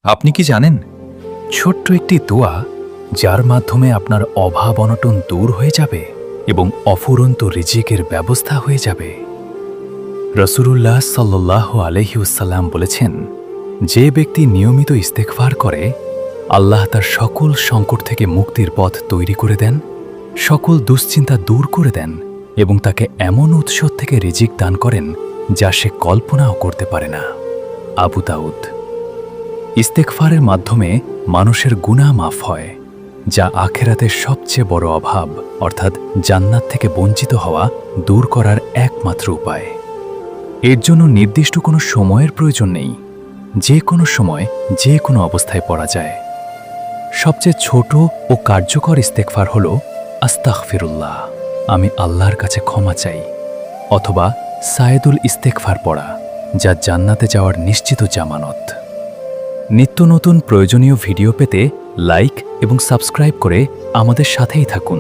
আপনি কি জানেন, ছোট্ট একটি দোয়া যার মাধ্যমে আপনার অভাব অনটন দূর হয়ে যাবে এবং অফুরন্ত রিজিকের ব্যবস্থা হয়ে যাবে। রাসূলুল্লাহ সাল্লাল্লাহু আলাইহি ওয়াসাল্লাম বলেছেন, যে ব্যক্তি নিয়মিত ইস্তেগফার করে, আল্লাহ তার সকল সংকট থেকে মুক্তির পথ তৈরি করে দেন, সকল দুশ্চিন্তা দূর করে দেন এবং তাকে এমন উৎস থেকে রিজিক দান করেন যা সে কল্পনাও করতে পারে না। আবু দাউদ। ইস্তেগফারের মাধ্যমে মানুষের গুনাহ মাফ হয়, যা আখিরাতের সবচেয়ে বড় অভাব অর্থাৎ জান্নাত থেকে বঞ্চিত হওয়া দূর করার একমাত্র উপায়। এর জন্য নির্দিষ্ট কোনো সময়ের প্রয়োজন নেই, যে কোনো সময় যে কোনো অবস্থায় পড়া যায়। সবচেয়ে ছোট ও কার্যকর ইস্তেগফার হল আস্তাগফিরুল্লাহ, আমি আল্লাহর কাছে ক্ষমা চাই, অথবা সায়েদুল ইস্তেগফার পড়া, যা জান্নাতে যাওয়ার নিশ্চিত জামানত। নিত্য নতুন প্রয়োজনীয় ভিডিও পেতে লাইক এবং সাবস্ক্রাইব করে আমাদের সাথেই থাকুন।